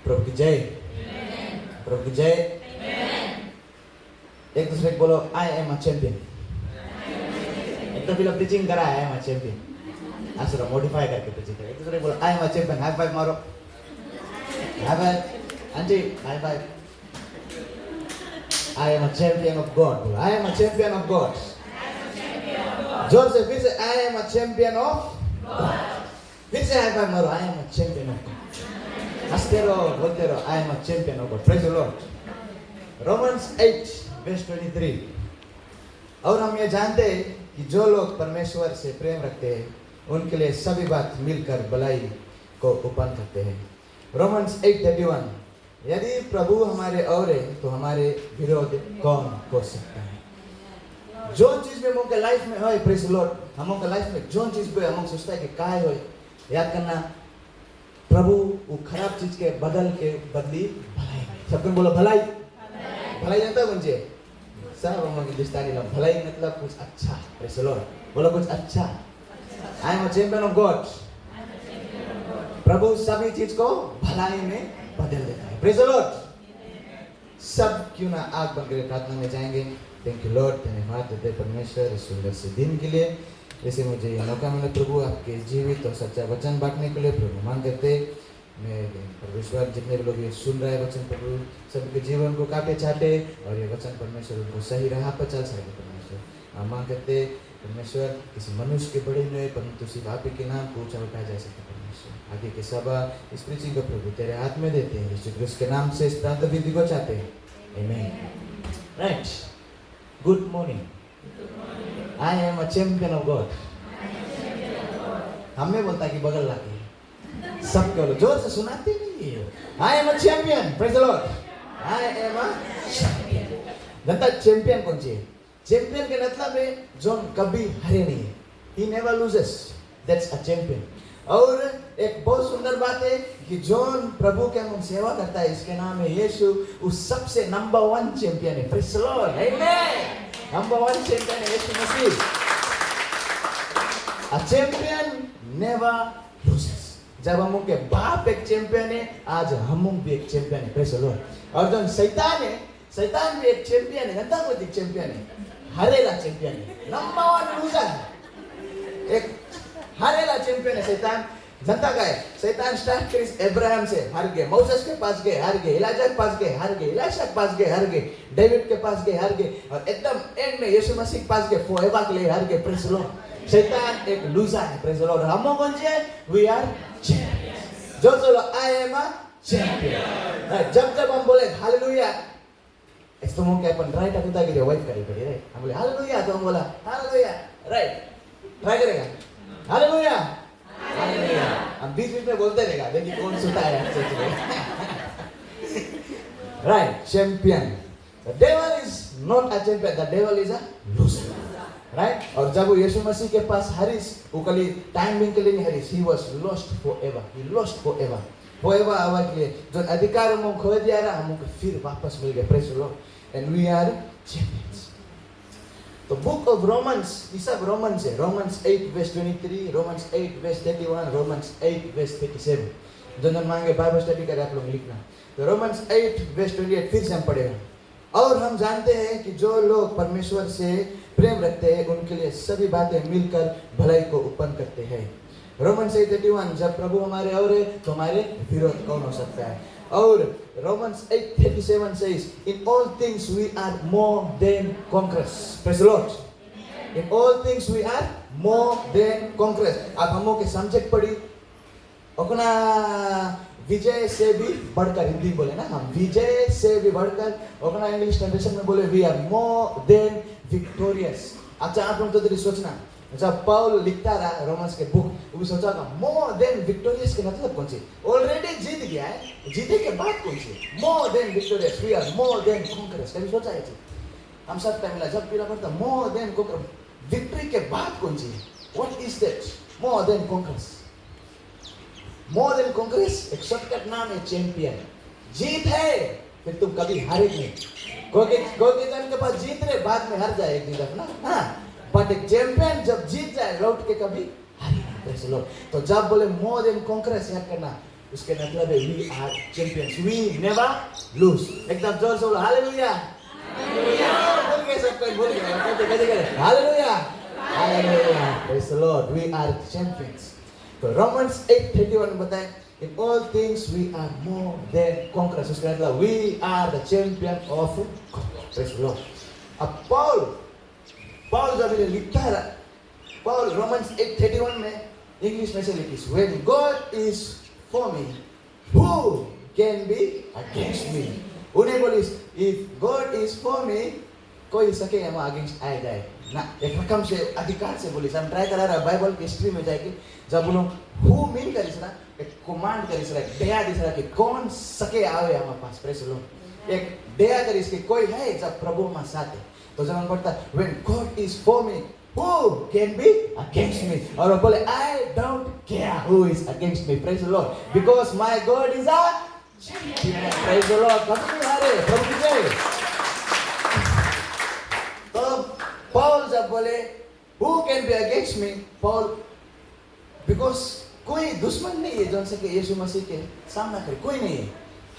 प्रभु की जय, प्रभु की जय। एक दूसरे को बोलो आई एम अ चैंपियन। एक तो फिर प्रीचिंग करा आई एम अ चैंपियन, आज थोड़ा मॉडिफाई करके प्रीचिंग करा। एक दूसरे को बोलो I am a champion. High five मारो, high five aunty, high five. I am a champion of God, I am a champion of God. जोर से फिर से I am a champion of God. फिर से हाई फाइव मारो, I am a champion of God. हंसते रहो, बोलते रहो, I am a champion of God. Praise the Lord. Romans 8 verse 23। और हम ये जानते हैं कि जो लोग परमेश्वर से प्रेम रखते हैं उनके लिए सभी बात मिलकर भलाई को उत्पन्न करते हैं। रोमन्स 8:31। यदि प्रभु हमारे और है तो हमारे विरोध कौन हो सकता है। जो चीज में हमके लाइफ में होए, प्रेज द लॉर्ड, हमके लाइफ में जो चीज पे हम सोचता है कि काय होए, याद करना प्रभु वो खराब चीज के बदल के बदली भलाई। सबको बोलो भलाई। भलाई जानता है मुझे सब हम हिंदुस्तानी लोग, भलाई मतलब कुछ अच्छा। प्रेज द लॉर्ड, बोलो कुछ अच्छा। I am a champion of God. प्रभु सभी चीज को भलाई में बदल देता है। Praise the Lord. सब क्यों ना आग बनकर प्रार्थना में जाएंगे। थैंक यू लॉर्ड, धन्यवाद देते परमेश्वर इस सुंदर से दिन के लिए। जैसे मुझे ये मौका मिला प्रभु आपके जीवित और सच्चा वचन बांटने के लिए, प्रभु मान करते मैं परमेश्वर जितने भी लोग ये सुन रहे वचन प्रभु सबके जीवन को काटे चाटे और ये वचन परमेश्वर उनको सही राह पर चल सके। परमेश्वर हम मांग करते परमेश्वर किसी मनुष्य के बड़े नहीं परंतु सिर्फ आप ही के नाम को ऊंचा उठाया जा सके। परमेश्वर आगे की सभा इस प्रीचिंग को प्रभु तेरे हाथ में देते हैं, यीशु क्रिस्त के नाम से इस प्रार्थना विधि को चाहते हैं, आमीन। Right, good morning. I am a champion of God. हमें बोलता कि बगल लाके सब बोलो, जोर से सुनाते नहीं है। आई am a champion, praise the Lord. I am a champion. Janata champion कौन सी है? चैंपियन के मतलब है जो कभी हारे नहीं है, he never loses, that's a champion. और एक बहुत सुंदर बात है कि जॉन प्रभु के हम सेवा करता है, इसके नाम है यीशु, उस सबसे नंबर 1 चैंपियन है। प्रेज द लॉर्ड, आमीन। नंबर 1 चैंपियन है Yeshu Masih. A champion never loses. जब हम उनके बाप एक चैंपियन है, आज हम भी एक चैंपियन है। Praise the Lord. और जो शैतान है, शैतान भी एक चैंपियन है, जनता को एक चैंपियन है, हारेला चैंपियन है, नंबर 1 लूजर है, एक हारेला चैंपियन है शैतान। जनता का है शैतान स्टार्ट करी अब्राहम से हार गए, मोसेस के पास गए हार गए, एलिजा के पास गए हार गए, एलीशा के पास गए हार गए, डेविड के पास गए हार गए, और एकदम एंड में यीशु मसीह के पास गए, फोएवा के लिए हार गए। Praise the Lord. शैतान एक लूजर है। Praise the Lord. हम कौन से हैं? We are champions. जो बोलो आई एम अ चैंपियन। जब हम बोले हालेलुया, इस तो मुंह के अपन राइट अकुता की वाइफ करी पड़ी राइट, हम बोले हालेलुया तो हम बोला हालेलुया, राइट ट्राई करेगा हालेलुया, हालेलुया। हम बीच में बोलते रहेगा, देखिए कौन सुनता है सोच में। Right, champion. The devil is not a champion, the devil is a loser. Right. और जब वो यीशु मसीह के पास हरीश, वो कल टाइम बिंग के लिए नहीं Harish, he was lost forever, he lost forever, forever hour के लिए जो अधिकार हम खो दिया ना, हमको फिर वापस मिल गया। Praise the Lord. And we are champions. तो बुक ऑफ रोमन्स, ये सब रोमन्स है। Romans 8 verse 23, Romans 8 verse 31, Romans 8 verse 37। जो मांगे बाइबल स्टडी करें आप लोग लिखना। तो रोमन्स 8 वर्स 28 फिर से हम पढ़ेगा। और हम जानते हैं कि जो लोग परमेश्वर से प्रेम रखते हैं उनके लिए सभी बातें मिलकर भलाई को उत्पन्न करते हैं। रोमन्स 8:31, जब प्रभु हमारे और है तो हमारे विरोध कौन हो सकता है। और Romans 8:37 says, in all things we are more than conquerors. Praise the Lord. In all things we are more than conquerors. अब हम लोग के सब्जेक्ट पढ़ी, अपना विजय से भी बढ़कर, हिंदी बोले ना हम, विजय से भी बढ़कर, अपना इंग्लिश ट्रांसलेशन में बोले we are more than victorious. अच्छा आप लोग तो तेरी सोचना, जब पौल लिखता रहा रोमन्स के बुक, वो भी सोचा मोर देन विक्टोरियस के मतलब कौन सी? ऑलरेडी जीत गया है, जीते के बाद कौन सी? More than victorious, we are more than conquerors. कभी सोचा है? हम सब टाइम मिला जब पीला पड़ता मोर देन कॉन्करर, विक्ट्री के बाद कौन सी? What is that? More than conquerors. More than conquerors एक शॉर्टकट नाम है चैंपियन। जीत है फिर तुम कभी हारे नहीं। कोई जन के पास जीत रहे बाद में हार जाए एक दिन ना, हाँ, बट एक चैंपियन जब जीत जाए लौट के कभी हारे नहीं। तो जब बोले मोर देन कॉन्करर्स याद करना, उसके मतलब है we are champions, we never lose. एकदम जोर से बोलो हालेलुया। बोल के सब कोई बोल के hallelujah, hallelujah, praise the Lord, we are champions. तो रोमन्स 8:31 में बताए in all things we are more than conquerors, उसका मतलब we are the champion of God, praise the Lord। अब पॉल जब ये लिखता है, पॉल रोमन्स 8:31 में इंग्लिश में से लिखी, when God is for me who can be against me। उन्हें बोली if God is for me कोई सके हम अगेंस्ट आए जाए ना। एक रकम से अधिकार से बोली, हम ट्राई करा रहा बाइबल की हिस्ट्री में जाके जब बोलो हु मीन करिस ना, एक कमांड करिस रहा, दया दिस रहा कि कौन सके आवे हमारे पास, प्रेज द लॉर्ड। एक दया करिस कि कोई है जब प्रभु हमारे साथ है। तो जब हम पढ़ता when God is for me who can be against me, और वो बोले I don't care who is against me, praise the Lord, because my God is a champion, praise the Lord। प्रभु की जय। तो पॉल जब बोले who can be against me, Paul because कोई दुश्मन नहीं है जो सके यीशु मसीह के सामना करे, कोई नहीं है।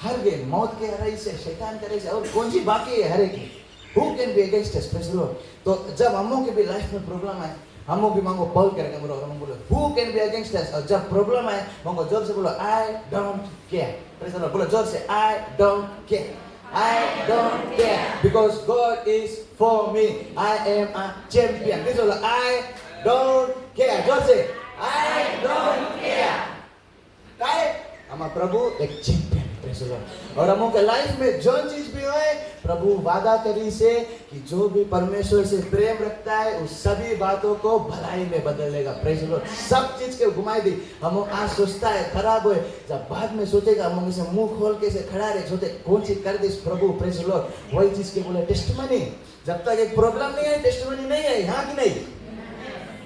हर गए मौत के रही से, शैतान के रही से, और कौन सी बाकी है हर एक की। Who can be against us, praise the Lord। तो जब हमों के भी लाइफ में प्रॉब्लम आए, हमों भी मांगो पॉल करके बोलो, हम बोलो who can be against us। और जब प्रॉब्लम आए मांगो जोर से बोलो I don't care, praise the Lord। बोलो जोर से I don't care, I don't care because God is for me, I am a champion। Please बोलो I don't care, जोर से I don't care। काय हमारा प्रभु एक चैंपियन, प्रेज द लॉर्ड। और हमों के लाइफ में जो चीज भी होए, प्रभु वादा करी से कि जो भी परमेश्वर से प्रेम रखता है उस सभी बातों को भलाई में बदल लेगा, प्रेज द लॉर्ड। सब चीज के घुमाई दी। हम आज सोचता है खराब होए, जब बाद में सोचेगा हम से मुंह खोल के से खड़ा रहे, सोचे कौन चीज कर दे प्रभु, प्रेज द लॉर्ड। वही चीज के बोले टेस्टिमनी। जब तक एक प्रॉब्लम नहीं है टेस्टिमनी नहीं है, हाँ कि नहीं,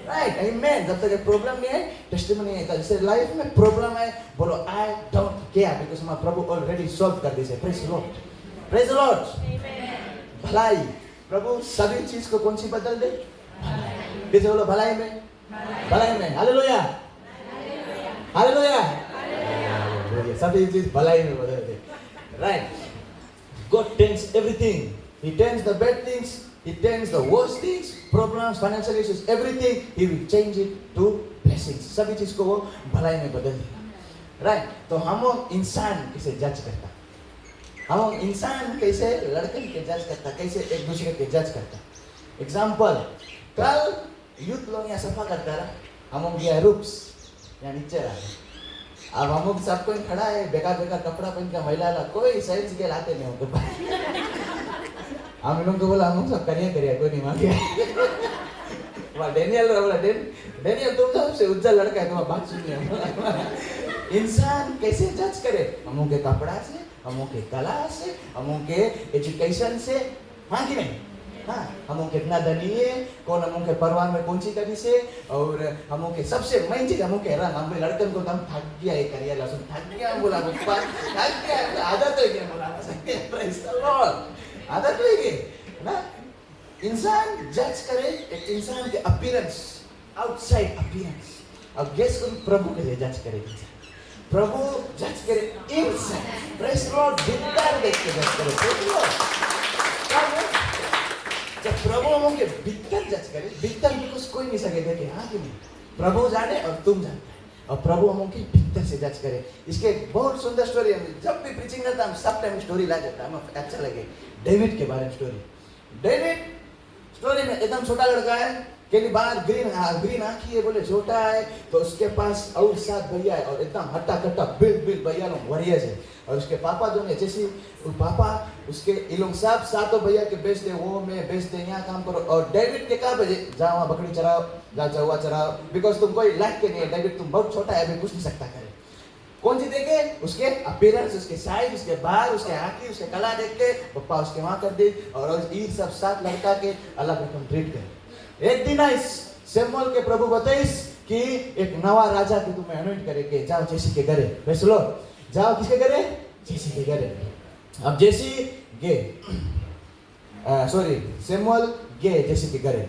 राइट, आमेन। जब तक एक प्रॉब्लम नहीं है टेस्टिमनी नहीं है। जैसे लाइफ में प्रॉब्लम है बोलो आई डोंट केयर बिकॉज़ हमारा प्रभु ऑलरेडी सॉल्व कर दी से, praise the Lord, praise the Lord. भलाई, प्रभु सभी चीज को कौन सी बदल दे, भलाई। बोलो भलाई में, भलाई में, हालेलुया, हालेलुया, हालेलुया। सभी चीज भलाई में बदल दे, right. God turns everything, He turns the bad things, He turns the worst things, problems, financial issues, everything, He will change it to blessings। सभी चीज को वो भलाई में बदल देगा, राइट। तो हम इंसान किसे जज करता, हम इंसान कैसे लड़कन के जज करता, कैसे एक दूसरे के जज करता। एग्जाम्पल, कल यूथ लोग यहाँ सफा करता रहा, हम गया रूप्स यहाँ नीचे रहा। अब हम सब कोई खड़ा है बेकार बेकार कपड़ा पहन के, महिला ला कोई साइज के लाते नहीं होते। हम इन लोग को बोला हम सब करिए कोई नहीं मांगे। डेनियल बोला डेनियल तुम सबसे उज्जवल लड़का है, तुम्हारा बात सुनिए। इंसान कैसे जज करे, हमों के कपड़ा से, हमों के कला से, हमों के एजुकेशन से, हाँ कि नहीं, हाँ। हमों कितना धनी है, कौन हमों के परिवार में कौन सी करी से, और हमों के सबसे मेन चीज हमों के रंग, हम लड़कन को हम थक गया है करिए लसन, थक गया बोला, थक गया आदत है क्या बोला, प्रेज द लॉर्ड, आदत है ना। इंसान जज करे एक इंसान के अपीयरेंस, आउटसाइड अपीयरेंस। अब गेस करो प्रभु के लिए जज करे, प्रभु जज करे इनसाइड, प्रेज द लॉर्ड, भीतर देख के जज करे, प्रेज द लॉर्ड। जब प्रभु हम के भीतर जज करे, भीतर बिकॉज़ कोई नहीं सके देखे, हाँ कि नहीं, प्रभु जाने और तुम जानते हैं, और प्रभु हम के भीतर से जज करे। इसके एक बहुत सुंदर स्टोरी है, जब भी प्रीचिंग करता हम सब टाइम स्टोरी ला देता है, हमें अच्छा लगे। डेविड के बारे में स्टोरी, डेविड स्टोरी में एकदम छोटा लड़का है, के बाहर ग्रीन आँखी है, बोले छोटा है, तो उसके पास और 7 भैया है, और एकदम हट्टा कट्टा बिल भैया लोग वरियर्स है। और उसके पापा जो है जैसे पापा उसके इन लोग सब 7 भैया के बेच दे, वो मैं बेच दे, यहाँ काम करो। और डेविड के कहा बजे जाओ वहाँ बकरी चराओ, जा चौवा चराओ, बिकॉज तुम कोई लायक के नहीं है, डेविड तुम बहुत छोटा है, अभी कुछ नहीं सकता करे। कौन सी देखे, उसके अपीयरेंस, उसके साइज, उसके बाल, उसके आँखी, उसके कला देख के पप्पा उसके वहाँ कर दे, और ये सब 7 लड़का के अलग रकम ट्रीट करे। एक दिन आइस शमूएल के प्रभु बताइस कि एक नवा राजा के तुम्हें अनॉइंट करे के जाओ जैसी के घरे, वैसे लो जाओ किसके घरे, जैसी के घरे। अब जैसी गे शमूएल गे जैसी के घरे,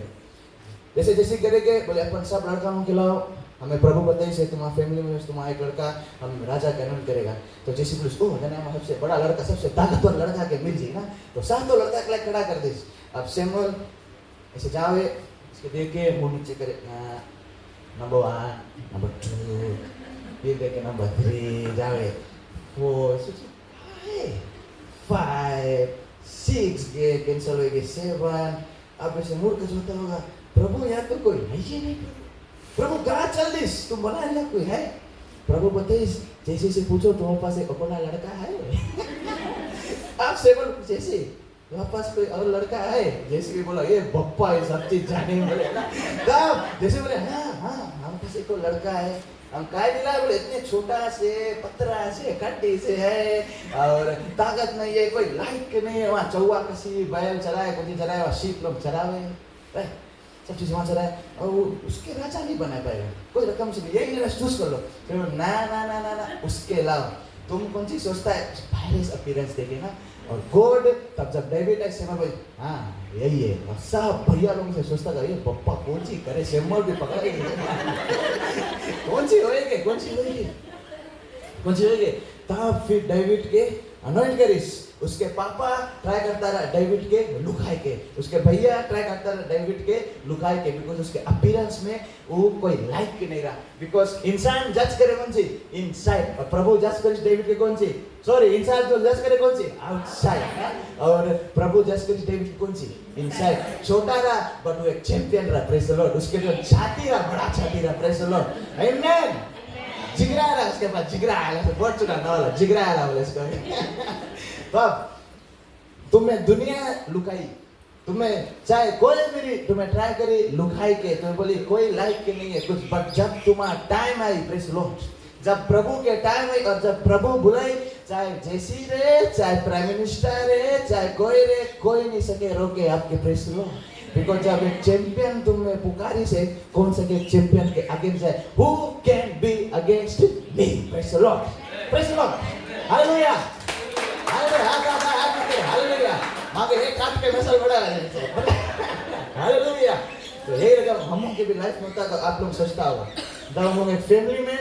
जैसे घरे के बोले अपन सब लड़का को खिलाओ, हमें प्रभु बताइए से तुम्हारा फैमिली में तुम्हारा एक लड़का हम राजा का अनौंस करेगा, तो जैसे पुलिस ओ दुनिया में सबसे बड़ा लड़का, सबसे ताकतवर लड़का के मिल जाए ना, तो सातों लड़का के लिए खड़ा कर दे। अब सैमुअल ऐसे जावे, इसके देख के मुंह नीचे करे, नंबर 1, नंबर 2, फिर देखे नंबर 3, जावे 4, 5, 6 गए, कैंसिल हो गए 7। अब ऐसे मुड़ के सोचता होगा, प्रभु यहाँ तो कोई है ही नहीं, प्रभु कहाँ चल दिस, तुम बना लिया कोई है? प्रभु बताइए जैसे से पूछो तुम्हारे पास एक अपना लड़का है? आप सेवन जैसे तुम्हारे पास कोई और लड़का है? जैसे भी बोला ये बप्पा ये सब चीज जाने बोले ना, तब जैसे बोले हाँ हमारे पास एक लड़का है, हम काय दिला बोले इतने छोटा से पतरा से कट्टी से है और ताकत नहीं है, कोई लाइक नहीं है, वहाँ चौवा कसी बैल चराए कुछ चराए, वहाँ शीप लोग चरावे, सब चीज़ वहाँ चराए और उसके राजा नहीं बना पाएगा, कोई रकम से नहीं, यही चूज कर लो। फिर ना ना ना ना ना उसके अलावा तुम कौन सी सोचता है? वायरस अपीयरेंस देखे ना, और गॉड तब जब डेविड है सेमर भाई हाँ यही है, और सब भैया लोगों से सोचता था ये पप्पा कौन सी करे, सेमर भी पकड़े कौन सी होएगी कौन सी होएगी कौन सी होएगी। तब फिर डेविड के अनॉइंट करिस, उसके पापा ट्राई करता रहा डेविड के लुकाए के, उसके भैया ट्राई करता रहा डेविड के लुकाए के, बिकॉज उसके अपीयरेंस में वो कोई लाइक के नहीं रहा, बिकॉज इंसान जज करे कौन सी इनसाइड, और प्रभु जज करे डेविड के कौन सी, सॉरी इंसान जो जज करे कौन सी आउटसाइड, और प्रभु जज करे डेविड की कौन सी इनसाइड। छोटा रहा बट वो एक चैंपियन रहा, प्रेज द लॉर्ड, उसके जो छाती रहा बड़ा छाती रहा, प्रेज द लॉर्ड, आमेन। जिगरा रहा उसके पास, जिगरा आया बहुत चुना ना वाला जिगरा आया बोले इसको। तब तुम्हें दुनिया लुकाई, तुम्हें चाहे कोई मेरी तुम्हें ट्राई करी लुकाई के, तुम्हें बोली कोई लाइक के नहीं है कुछ, बट जब तुम्हारा टाइम आई, प्रेज लॉर्ड, जब प्रभु के टाइम आई और जब प्रभु बुलाई, चाहे जेसी रे, चाहे प्राइम मिनिस्टर रे, चाहे कोई रे, कोई नहीं सके रोके आपके, प्रेज लॉर्ड। बिकॉज जब एक चैंपियन तुम्हें पुकारी से, कौन सके चैंपियन के अगेंस्ट है? Who can be against me? Praise Lord, praise Lord, hallelujah, hallelujah, मांगे एक काट के मसल बड़ा है, हालेलुया। तो यही लगा हम लोग के भी लाइफ में होता है, आप लोग सोचता होगा जब हम लोग एक फैमिली में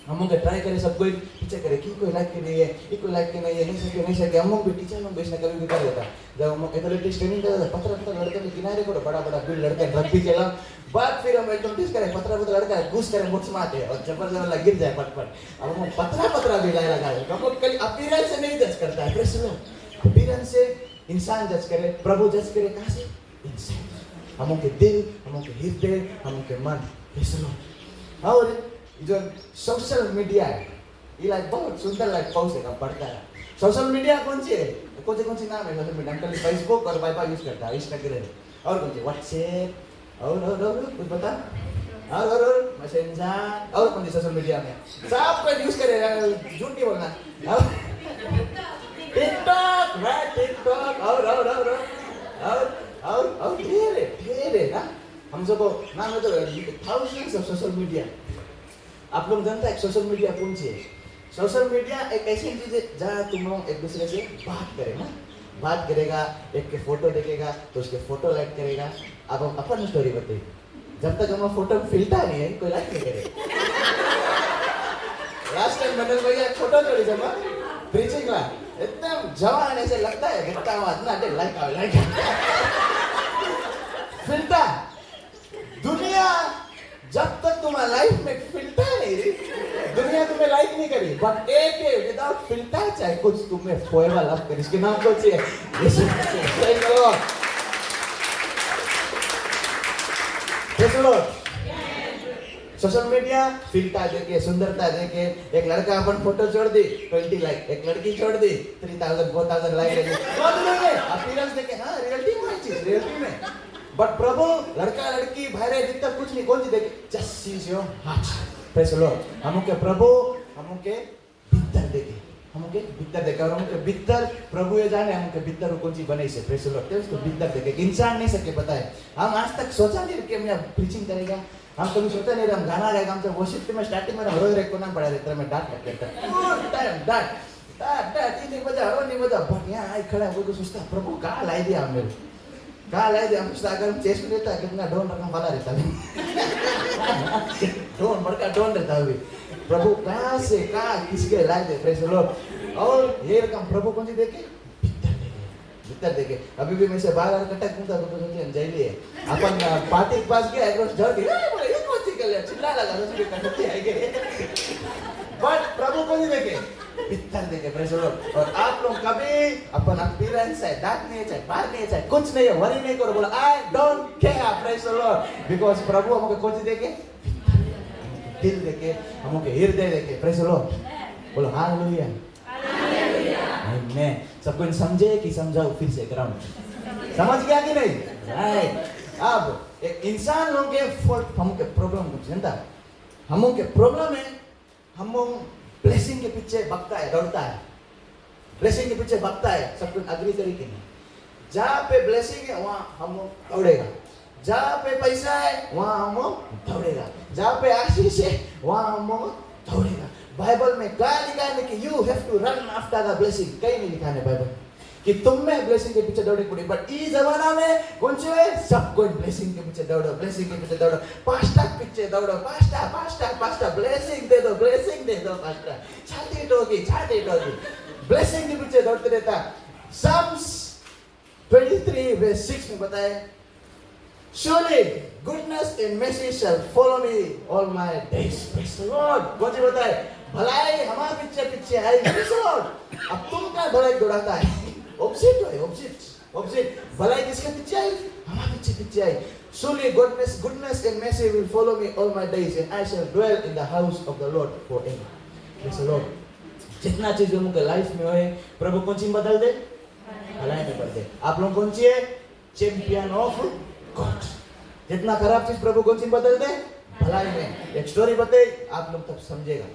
हम लोग ट्राई करें, सब कोई पीछे करे कि कोई लाइक के नहीं है, ये कोई लाइक के नहीं है, नहीं सके, हम लोग भी टीचर लोग बेचने कभी भी कर देता। जब हम एथलेटिक्स ट्रेनिंग करते थे, पत्थर लड़के के किनारे को बड़ा बड़ा बिल लड़के रग्बी खेला, बाद फिर हम एथलेटिक्स करें, पत्थर लड़का घुस करें मुट्स मारते और जबरदस्त गिर जाए पट। अब हम पत्थरा भी लाए लगा, हम लोग कल अपीयरेंस से नहीं जज करता है, प्रेज लॉर्ड, अपीयरेंस से इंसान जज करे, प्रभु जज करे कहाँ से? इंसान, हम लोग के दिल, हम लोग के हृदय, हम लोग के मन, प्रेज लॉर्ड। और जो सोशल मीडिया है ये लाइक बहुत सुंदर लाइक पाउस है, पढ़ता है। सोशल मीडिया कौन सी है? कौन सी नाम है सोशल मीडिया? अंकल फेसबुक और वाईफाई यूज करता है, इंस्टाग्राम और कौन सी व्हाट्सएप और कुछ बता और मैसेंजर और कौन सी सोशल मीडिया में सब कोई यूज करेगा, झूठ नहीं बोलना। टिकटॉक, राइट, टिकटॉक और ढेर है ना, हम सबको नाम है तो थाउजेंड्स ऑफ सोशल मीडिया। आप लोग जानते हैं सोशल मीडिया कौन सी है? सोशल मीडिया एक ऐसी चीज है जहाँ तुम लोग एक दूसरे से बात करें ना, बात करेगा, एक के फोटो देखेगा तो उसके फोटो लाइक करेगा। अब हम अपन स्टोरी बताइए, जब तक हम फोटो फिल्टर नहीं है कोई लाइक नहीं करेगा। लास्ट टाइम मनोज भैया फोटो चोरी जमा प्रीचिंग ला एकदम जवान ऐसे लगता है, देखता हुआ इतना लाइक फिल्टर। दुनिया जब तक तुम्हारा लाइफ में फिल्टर नहीं रही, दुनिया तुम्हें लाइक नहीं करी, बट एक विदाउट फिल्टर चाहे कुछ तुम्हें फोएवा लव करी। इसके नाम कौन सी है? यीशु मसीह। सोशल मीडिया फिल्टर देके, सुंदरता देके, एक लड़का अपन फोटो छोड़ दी 20 लाइक, एक लड़की छोड़ दी 3000 4000 लाइक, अपीयरेंस देके, हाँ रियलिटी में चीज रियलिटी में। बट प्रभु लड़का लड़की भाई दिखता कुछ नहीं, कौन सी देखे? Just sees your heart, praise the Lord. हम के प्रभु हम के भीतर देखे, हम के भीतर देखे, और हम के भीतर प्रभु ये जाने हम के भीतर कौन सी बने से, प्रेज द लॉर्ड। तो उसको भीतर देखे, इंसान नहीं सके पता है। हम आज तक सोचा नहीं कि मैं प्रीचिंग करेगा, हम कभी सोचा नहीं हम गाना गाएगा, हम जब वर्शिप में स्टार्टिंग में रोज रेक को नाम पड़ा रहता है, मैं डांट करता टाइम डांट 3 बजा और नहीं बजा, बट यहाँ आई खड़ा वो तो सोचता प्रभु कहाँ लाई दिया मेरे, Kala aja Instagram chase में रहता है कितना डॉन रकम वाला रहता है डॉन बड़का डॉन रहता है प्रभु कहाँ से कहाँ किसके लाए थे प्रेस द लॉर्ड और ये रकम प्रभु कौन सी देखे भीतर देखे अभी भी मैं से बाहर कटक घूमता तो सोचिए अंजाइली है अपन पार्टी के पास गया एक रोज डर गया बोले ये कौन सी कर लिया चिल्ला लगा तो कटक आएंगे बट प्रभु कौन सी देखे भीतर देखे प्रेस द लॉर्ड और आप लोग कभी अपन एक्सपीरियंस है डांट नहीं चाहिए बाहर नहीं चाहिए कुछ नहीं है वरी नहीं करो बोला I don't care praise the Lord because प्रभु हमको कौन सी देखे दिल देखे हमको हृदय देखे प्रेस द लॉर्ड बोलो हालेलुया आमीन सबको समझे कि समझाओ फिर से ग्राउंड समझ गया कि नहीं राइट अब एक इंसान लोग के फॉल्ट हमके प्रॉब्लम कुछ जनता हमों के प्रॉब्लम है हम ब्लेसिंग के पीछे भागता है दौड़ता है ब्लेसिंग के पीछे भागता है सब कुछ अग्री तरीके में जहाँ पे ब्लेसिंग है वहाँ हम दौड़ेगा जहाँ पे पैसा है वहाँ हम दौड़ेगा जहाँ पे आशीष है वहाँ हम दौड़ेगा बाइबल में क्या लिखा है कि you have to run after the blessing कहीं नहीं लिखा है बाइबल कि तुम में ब्लेसिंग के पीछे दौड़े पड़े बट इस जमाना में कौन से है सब कोई ब्लेसिंग के पीछे दौड़ो ब्लेसिंग के पीछे दौड़ो पास्टा के पीछे दौड़ो पास्टा ब्लेसिंग दे दो पास्टा छाती टोकी ब्लेसिंग के पीछे दौड़ते रहता Psalms 23 verse 6 में बताए surely goodness and mercy shall follow me all my days praise the Lord कौन सी बताए भलाई हमारे पीछे आएगी praise the Lord अब तुम क्या भलाई दौड़ाता है ऑपोजिट भलाई किसके पीछे आई हमारे पीछे आई surely goodness and mercy will follow me all my days and I shall dwell in the house of the Lord forever praise the Lord जितना चीज उनके लाइफ में होए प्रभु कौन सी बदल दे भलाई में बदल दे आप लोग कौन सी है चैंपियन ऑफ गॉड जितना खराब चीज प्रभु कौन सी बदल दे भलाई में एक स्टोरी बताए आप लोग तब समझेगा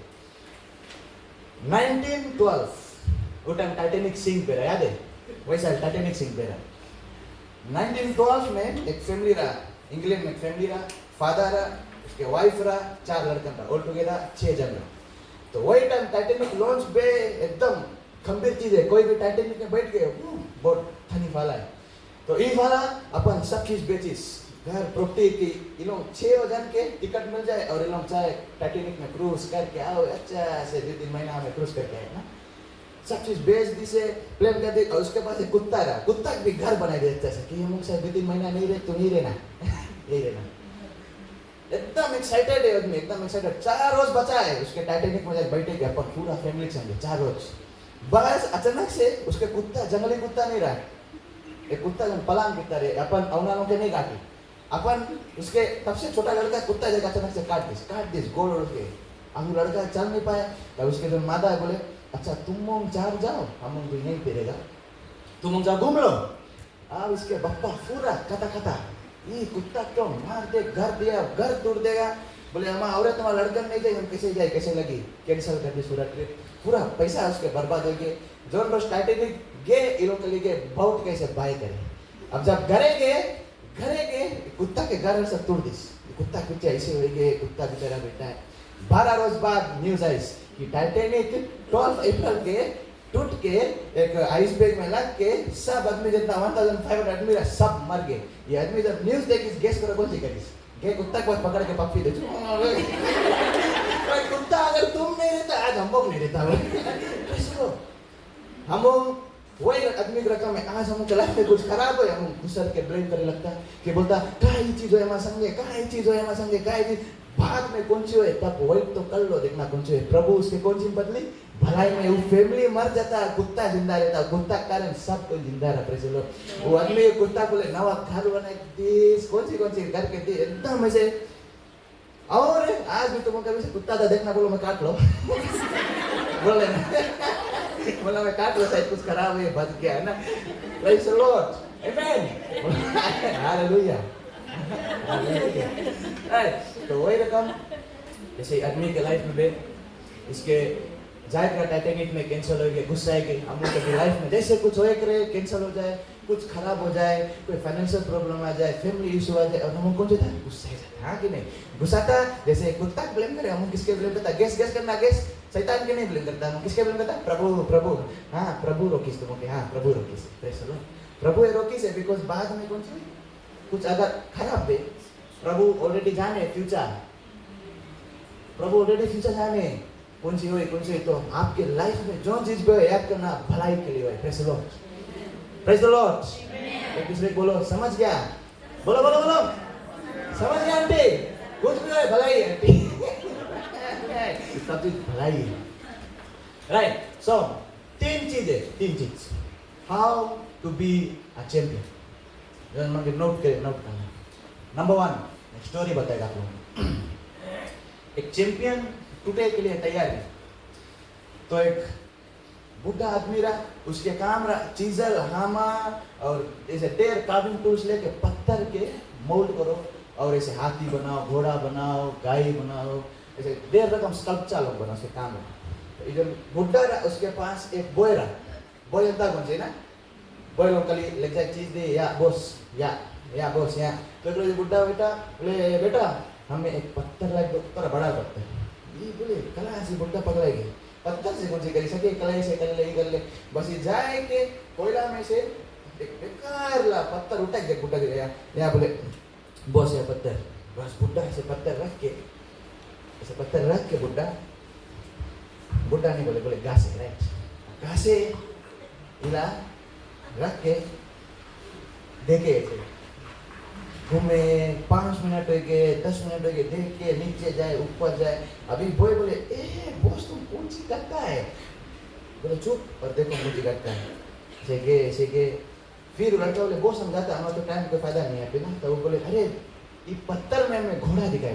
1912 वो टाइम टाइटैनिक सिंक पे रहा याद है वैसा टाइटैनिक सिंक पे रहा 1912 में एक फैमिली रहा इंग्लैंड में फैमिली रहा फादर रहा उसके वाइफ रहा 4 लड़का था ऑल टुगेदर 6 जन रहा तो वही टाइम टाइटैनिक लॉन्च पे एकदम गंभीर चीज है कोई भी टाइटैनिक में बैठ गए बहुत ठनी वाला है तो ये वाला अपन सब चीज बेचिस घर प्रॉपर्टी की इन लोग 6 जन के टिकट मिल जाए और इन लोग चाहे टाइटैनिक में क्रूज करके आओ अच्छा से 2-3 महीना में क्रूज करके आए ना सब चीज बेच दी से प्लान कर दी और उसके पास एक कुत्ता रहा कुत्ता भी घर बना देता है कि हम शायद 2-3 महीना नहीं रहे तो नहीं रहना यही रहना एकदम एक्साइटेड है आदमी एकदम एक्साइटेड 4 रोज बचा है उसके टाइटैनिक में बैठे गए अपन पूरा फैमिली संगे 4 रोज बस अचानक से उसके कुत्ता जंगली कुत्ता नहीं रहा एक कुत्ता जब पलांग कुत्ता रहे अपन औना के नहीं काटी अपन उसके सबसे छोटा लड़का कुत्ता जगह अचानक से काट दिस गोल के अब लड़का चल नहीं पाया तब उसके जो मादा है बोले अच्छा तुम चार जाओ हम भी नहीं पेरेगा तुम जाओ घूम लो अब इसके बप्पा पूरा कता ये कुत्ता क्यों मार दे घर तोड़ देगा बोले हम औरत तुम्हारा लड़का नहीं जाए हम कैसे लगी कैंसिल कर दी सूरत ट्रिप पूरा पैसा उसके बर्बाद हो गए जो रोज टाइटैनिक गए इन लोग के लिए बहुत कैसे बाय करे अब जब घरे गए कुत्ता के घर सब तोड़ दिस कुत्ता कुछ ऐसे हो गए कुत्ता बेचारा बेटा है 12 रोज बाद न्यूज आई कि टाइटैनिक 12 अप्रैल के टूट के एक आइसबर्ग में लग के सब आदमी जितना 1500 आदमी सब मर गए ये आदमी जब न्यूज देखी गेस करो कौन सी करी गए कुत्ता को पकड़ के पप्पी दे कुत्ता अगर तुम नहीं रहता आज हम लोग नहीं रहता हम वही आदमी की रकम है आज हम लाइफ में कुछ खराब हो हम गुस्सा के ब्लेम करने लगता है कि बोलता क्या ये चीज हो हमारे संगे क्या ये चीज बाद में कौन सी हो तब वही तो कर लो देखना कौन सी है प्रभु उसके कौन सी बदली भलाई में वो फैमिली मर जाता कुत्ता जिंदा रहता कुत्ता के कारण सब कोई जिंदा रहा प्रेस लो वो आदमी कुत्ता बोले नवा घर बनाए देश कौन सी घर के दी एकदम ऐसे और आज भी तुम कभी से कुत्ता था देखना बोलो मैं काट लो बोला मैं काट लो शायद कुछ खराब है बच गया है ना praise the Lord amen hallelujah तो वही रकम जैसे आदमी के लाइफ में भी इसके जाएगा टाइटैनिक में कैंसिल हो गया गुस्सा है कि हम लोग की लाइफ में जैसे कुछ हो करे कैंसिल हो जाए कुछ खराब हो जाए कोई फाइनेंशियल प्रॉब्लम आ जाए फैमिली इशू आ जाए और हम कौन जाता है गुस्सा जाता हाँ कि नहीं गुस्साता जैसे कुत्ता ब्लेम करे हम किसके ब्लेम करता गैस करना गैस शैतान के नहीं ब्लेम करता हम किसके ब्लेम करता प्रभु हाँ प्रभु रोकिस तुमको हाँ प्रभु रोकिस प्रेज द लॉर्ड प्रभु એ રોકી છે बिकॉज बाद में कौन सी कुछ अगर खराब दे प्रभु ऑलरेडी जाने फ्यूचर प्रभु ऑलरेडी फ्यूचर जाने कौन सी तो आपके लाइफ में जो चीज को याद करना भलाई के लिए है। Praise the Lord, praise the Lord. एक दूसरे को बोलो समझ गया, बोलो बोलो बोलो समझ गया आंटी, कुछ भी है भलाई है आंटी सब चीज भलाई है। राइट, सो तीन चीज how to be a champion. Note करना। नंबर 1 स्टोरी बताएगा आप लोग। एक चैंपियन टूटे के लिए तैयार है। तो एक बुढ़ा आदमी रहा, उसके काम रहा चीजल हामा और ऐसे टेर कार्विंग टूल्स लेके पत्थर के मोल्ड करो और ऐसे हाथी बनाओ, घोड़ा बनाओ, गाय बनाओ, ऐसे ढेर रकम स्कल्पचर लोग बनाओ, उसके काम है। तो इधर बुढ़ा रहा, उसके पास एक बॉय रहा। बॉय अंतर कौन से ना बॉय लोग कली लेग जाए चीज दे या बॉस या बॉस या। तो एक बुढ़ा बेटा हमें एक पत्थर लाइक थोड़ा बड़ा पत्थर, ये बोले कला ऐसी बुढ़ा पकड़ेगी पत्थर से कौन सी करी सके, कला से कर ले बस ये जाए के कोयला में से एक बेकार ला पत्थर उठा के बुढ़ा गया या बोले बॉस या पत्थर, बस बुढ़ा ऐसे पत्थर रख के बुढ़ा नहीं बोले घासे, राइट घासे इला रख के देखे ऐसे घूमे 5 मिनट हो गए 10 मिनट हो गए, देख के नीचे जाए ऊपर जाए। अभी बॉय बोले ए बॉस तुम कौन सी करता है, बोले चुप और देखो मुझे करता है ऐसे के। फिर लड़का बोले बॉस समझाता हमारा तो टाइम कोई फायदा नहीं है ना। तो वो बोले अरे ये पत्थर में हमें घोड़ा दिखाए,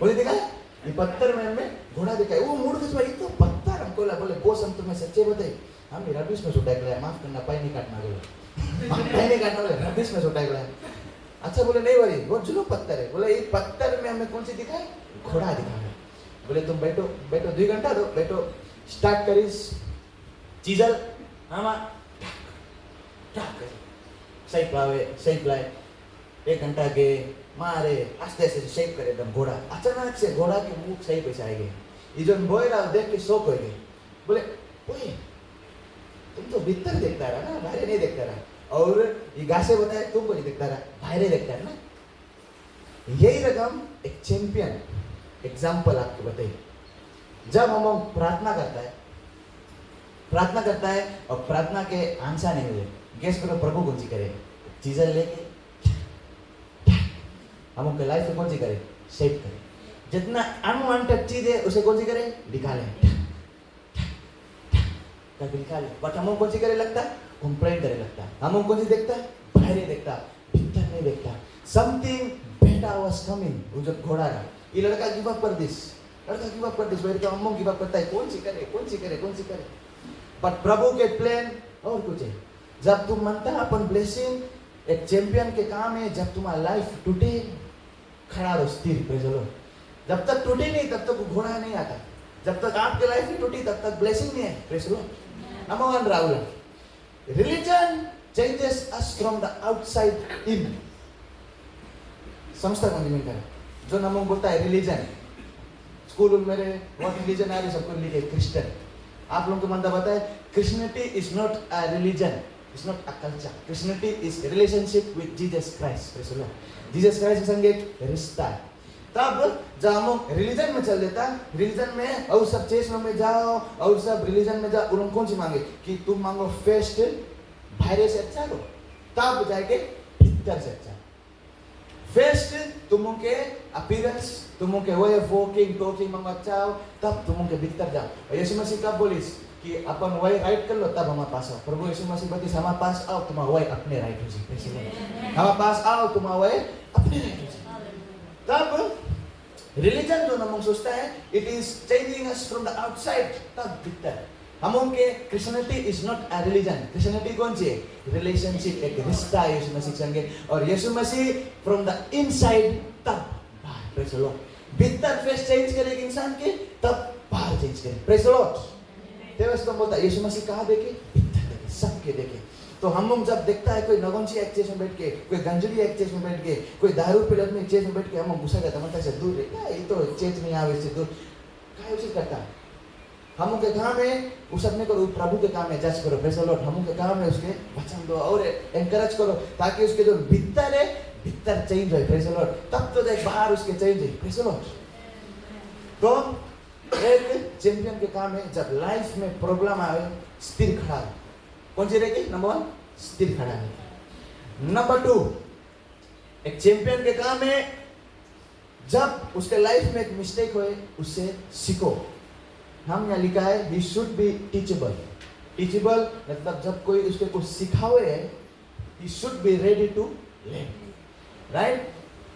बोले दिखाए ये पत्थर में हमें घोड़ा दिखाए। वो मूड कुछ भाई तो पत्थर हमको बोले बॉस हम तुम्हें सच्चे बताए हम रबिश में सुटाई गया, माफ करना पाई नहीं काटना बोले रबिश में सुटाई गया। अच्छा बोले नहीं भाई वो जुलो पत्थर है, बोले ये पत्थर में हमें कौन सी दिखाए, घोड़ा दिखाए। बोले तुम बैठो 2 घंटा दो, बैठो स्टार्ट करीस चीजल आमा शेप लाए 1 घंटा के मारे आस्ते शेप करे एकदम घोड़ा। अचानक से घोड़ा के मुख सही पैसे आएंगे। ये जो बोय रहा देख के शौक हो गए, बोले ओए तुम तो भीतर देखता रहा ना, बाहर नहीं देखता रहा, और ये घासे बताए तुमको नहीं देखता रहा, बाहर देखता है ना। यही रकम एक चैंपियन एग्जाम्पल आपको बताइए। जब हम प्रार्थना करता है और प्रार्थना के आंसर नहीं मिले, गेस करो प्रभु कौन सी करे, चीजें लेके हम उनके लाइफ में कौन सी करे, शेप करे। जितना अनवांटेड चीज है उसे कौन सी करे, निकाले निकाले। बट हम कौन सी करे लगता है, कंप्लेंट करे लगता है। हम कौन सी देखता है, बाहर ही देखता, भीतर नहीं देखता। Something better was coming. वो जो घोड़ा रहा, ये लड़का गिव अप कर दिस, वही तो हम गिव अप करता है, कौन सी करे। बट प्रभु के प्लान और कुछ है। जब तुम मानता है अपन ब्लेसिंग एक चैंपियन के काम है, जब तुम्हारा लाइफ टूटे खड़ा रहो स्थिर, प्रेज़ द लॉर्ड। जब तक टूटे नहीं तब तक घोड़ा नहीं आता। जब तक आपके लाइफ नहीं टूटी तब तक ब्लेसिंग नहीं है, praise the Lord. Number 1 Rahul, religion changes us from the outside in। समझता कौन नहीं कर जो नाम बोलता है रिलीजन, स्कूल मेरे व्हाट रिलीजन आ रही सबको लिखे क्रिश्चियन। आप लोगों को मानता पता है Christianity is not a religion, it's not a culture. Christianity is relationship with Jesus Christ, praise the Lord. Jesus Christ के संग एक रिश्ता है। तब जब हम रिलीजन में चल देता, रिलीजन में और सब चीज में जाओ और सब रिलीजन में जाओ, उन्होंने कौन सी मांगे कि तुम मांगो फेस्ट बाहर से अच्छा हो, तब जाके भीतर से अच्छा। फेस्ट तुम के अपीयरेंस, तुम के वे ऑफ वॉकिंग टॉकिंग मांगो अच्छा हो, तब तुम के भीतर जाओ। और यीशु मसीह कब बोलिस कि अपन वे राइट कर लो तब हमारे पास आओ। प्रभु यीशु मसीह बतिस हमारे पास आओ तुम्हारा वे अपने राइट हो जाए, हमारे पास आओ तुम्हारा वे अपने राइट हो जाए। तब रिलीजन जो हम सोचता है it is changing us from the outside, तब भीतर हम के Christianity is not a religion. Christianity कौन सी है, रिलेशनशिप, एक रिश्ता है यीशु मसीह संगे। और यीशु मसीह फ्रॉम द इनसाइड तब बाहर, प्रेज़ द लॉर्ड। भीतर फेस चेंज करेगा इंसान के, तब बाहर चेंज करे, प्रेज़ द लॉर्ड। देवस्तम बोलता है यीशु मसीह कहाँ देखे, भीतर देखे, सबके देखे। तो हम लोग जब देखता है कोई नगोंची एक चेज में बैठ के, कोई गंजली एक चेज में बैठ के, कोई दारू पीलत में एक चेज में बैठ के, हम गुस्सा करता मतलब से दूर रहता है, ये तो चेज नहीं आवे से दूर, क्या उसे करता है हमू के काम है उस अपने करो प्रभु के काम है जज करो प्रेज द लॉर्ड हमू के काम है उसके वचन दो और एनकरेज करो ताकि उसके जो भीतर है भीतर चेंज हो प्रेज द लॉर्ड तब तो देख बाहर उसके चेंज है प्रेज द लॉर्ड। तो एक चैंपियन के काम है जब लाइफ में प्रॉब्लम आए स्थिर खड़ा है। कौन सी रहेगी? नंबर 1 स्थिर खड़ा है। नंबर 2 एक चैंपियन के काम है जब उसके लाइफ में एक मिस्टेक होए उससे सीखो। हम यहाँ लिखा है he should be teachable। Teachable मतलब जब कोई उसके कुछ सिखावे है he should be ready to learn, right.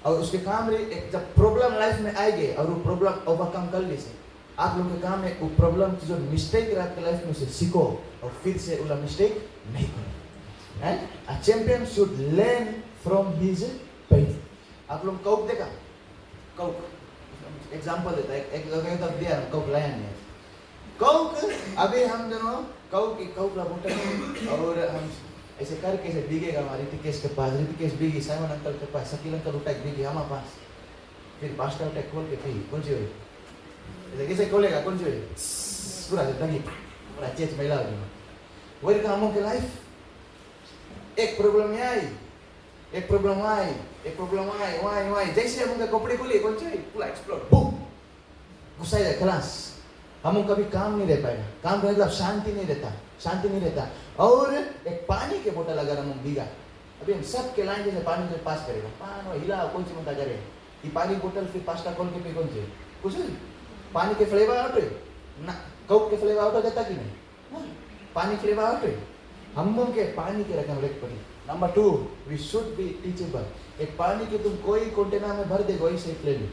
और उसके काम एक जब प्रॉब्लम लाइफ में आएगी और वो प्रॉब्लम ओवरकम कर ली से आप लोगों के काम है वो प्रॉब्लम की जो मिस्टेक रहा आपके लाइफ में उसे सीखो और फिर से वो मिस्टेक नहीं करो, right. A champion should learn from his pain. आप लोग कौक देखा? कौक एग्जांपल देता है एक जगह तक दिया कौक लाया नहीं कौक। अभी हम दोनों कौक ला बोलते और हम ऐसे करके ऐसे भीगेगा हमारी ऋतिकेश के पास, ऋतिकेश भीगी साइमन अंकल के पास, शकील अंकल उठा के भीगी हमारे पास, फिर पास्ता उठा खोल के पी कौन सी हुई ऐसे कैसे खोलेगा कौन सी हुई पूरा लगी पूरा चेच में लगा वही कामों के लाइफ एक प्रॉब्लम आई एक प्रॉब्लम आई एक प्रॉब्लम आई जैसे हम उनके कपड़े खोले कौन सी पूरा एक्सप्लोड बूम घुसा जाए खलास। हम कभी काम नहीं रह पाएगा, काम करने मतलब शांति नहीं रहता। और एक पानी के बोतल अगर हम भीगा अभी हम सब के लाइन जैसे पानी से पास करेगा पानी हिला कौन सी मत करे ये पानी बोतल फिर पास्ता खोल के पी कौन से कुछ नहीं पानी के फ्लेवर आउट है ना कौक के फ्लेवर आउट हो जाता कि नहीं पानी फ्लेवर आउट है हम के पानी के रकम रेट पड़ी। Number 2 we should be teachable. एक पानी के तुम कोई कंटेनर में भर दे वही सेफ ले लो।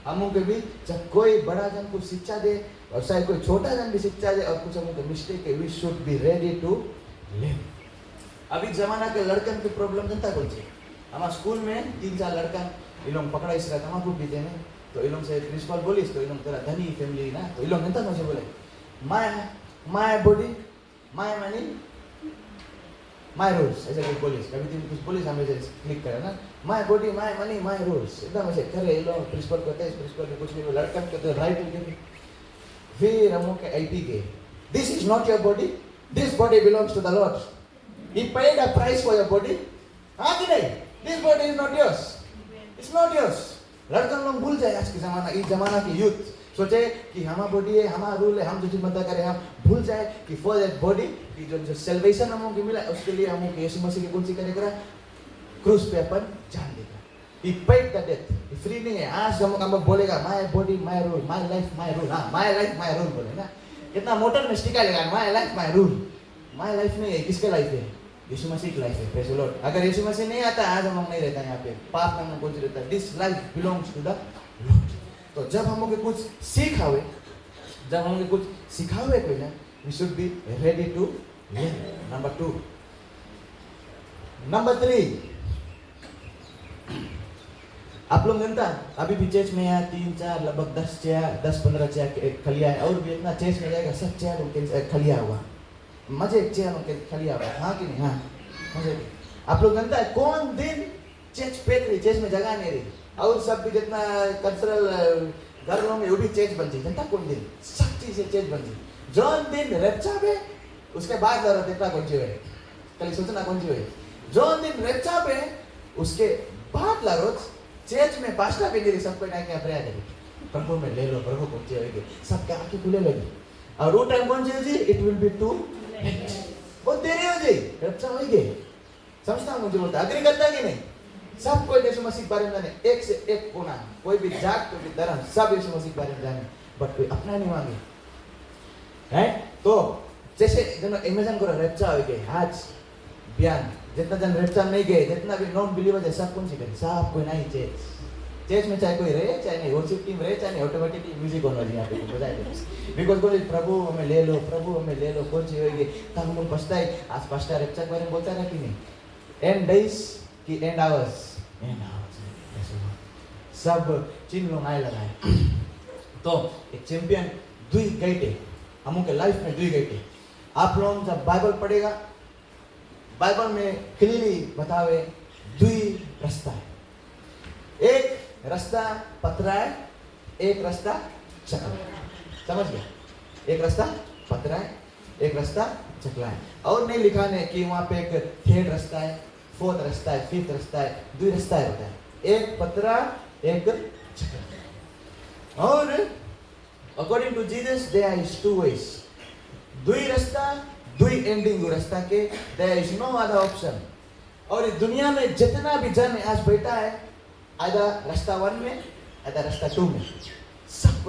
हम के भी जब कोई बड़ा जन को शिक्षा दे और शायद कोई छोटा जन भी शिक्षा दे और कुछ हम मिस्टेक है we should be ready to learn. अभी जमाना के लड़कन की प्रॉब्लम जनता कौन सी हमारे स्कूल में 3-4 लड़का ये लोग पकड़ा इस रहा तमाकू पीते हैं तो ये लोग से प्रिंसिपल बोलिस तो ये लोग तेरा धनी फैमिली ना तो ये लोग जनता कौन से बोले my body my money my rules ऐसे कुछ बोलिस कभी तुम कुछ बोलिस हमें क्लिक करे ना my body my money my rules एकदम ऐसे करे ये लोग प्रिंसिपल को कहते प्रिंसिपल को कुछ भी लड़कन को तो राइट के फिर हम के आईपी के this is not your body this body belongs to the Lord he paid a price for your body हाँ कि नहीं this body is not yours it's not yours. लड़कन लोग भूल जाए आज के जमाना इस जमाना के यूथ सोचे कि हमारा बॉडी है हमारा रूल है हम जो चीज मत करें हम भूल जाए कि फॉर दैट बॉडी की जो सैल्वेशन हमको मिला उसके लिए हमको यीशु मसीह की कौन सी करेगा क्रूस पे अपन जान देगा he paid the death he free नहीं है। आज हम बोलेगा my body my rule my life my rule हाँ माय लाइफ माय रूल बोले ना कितना मोटर में स्टिकर लगा my life my rule my life नहीं है किसके लाइफ है यीशु मसीह की लाइफ है प्रेज द लॉर्ड। अगर यीशु मसीह नहीं आता आज हम नहीं रहता यहाँ पे पाप में हम कौन सी रहता है this life belongs to the Lord. तो जब हम लोग कुछ सीखावे जब हम लोग कुछ सिखावे कोई ना we should be ready to learn. Number 2 number 3 आप लोग जनता अभी भी चर्च में यहाँ 3-4 लगभग 10-15 चेयर खलिया है और भी इतना चर्च में जाएगा सब चेयर उनके खलिया हुआ मजे चेयर उनके खलिया हुआ हाँ कि नहीं हाँ मजे। आप लोग जनता है कौन दिन चर्च पेट रही चर्च में जगह नहीं रही और सब भी जितना कल्चरल घर लोग में वो भी चर्च बन जनता कौन दिन सब चीज से चर्च बन जौन दिन रेपचा पे उसके बाद जरूरत इतना कौन सी हुए कल सोचना कौन सी हुए जौन दिन रेपचा पे उसके बाद ला रोज चर्च में पास्ता पे गिरी सबको डाके प्रेयर करी प्रभु में ले लो प्रभु कौन सी होगी सबके आंखें खुले लगी और वो टाइम कौन सी होगी इट विल बी टू बहुत देरी हो जाएगी रेपचा होगी समझता मुझे बोलता अग्री करता कि नहीं सब कोई यीशु मसीह के बारे में जाने एक से एक कोना कोई भी जात कोई भी धर्म सब यीशु मसीह के बारे में जाने बट कोई अपना नहीं मांगे राइट। तो जैसे जन इमेजिन करो रेपचा हो गए आज बयान जितना जन रेपचा नहीं गए जितना भी नॉन बिलीवर है सब कौन सी करे सब कोई नहीं चर्च में चाहे कोई रहे चाहे नहीं वर्शिप टीम रहे चाहे नहीं ऑटोमेटिकली म्यूजिक ऑन हो जाए यहाँ पे बजाए बिकॉज कोई प्रभु हमें ले लो कौन सी होगी तब हम लोग पछताए आज पछता रेपचा के बारे में बोलता रहा कि नहीं एंड डेज की एंड आवर्स सब चिन्ह लोग आए लगाए। तो एक चैंपियन 2 घंटे हम के लाइफ में 2 घंटे आप लोग जब बाइबल पढ़ेगा बाइबल में क्लियरली बतावे 2 रास्ता है एक रास्ता पथरा है एक रास्ता चक्र समझ गया एक रास्ता पतरा है, एक रास्ता चकला है। और नहीं लिखा है कि वहाँ पे एक थर्ड रास्ता है, फोर्थ रास्ता है, फिफ्थ रास्ता है, दो रास्ता है होता है, एक पतरा एक चकला। और according to Jesus there is two ways, दुई रास्ता दुई एंडिंग रास्ता के, there is no other option. और इस दुनिया में जितना भी जन आज बैठा है, आधा रास्ता 1 में, आधा रास्ता 2 में, सब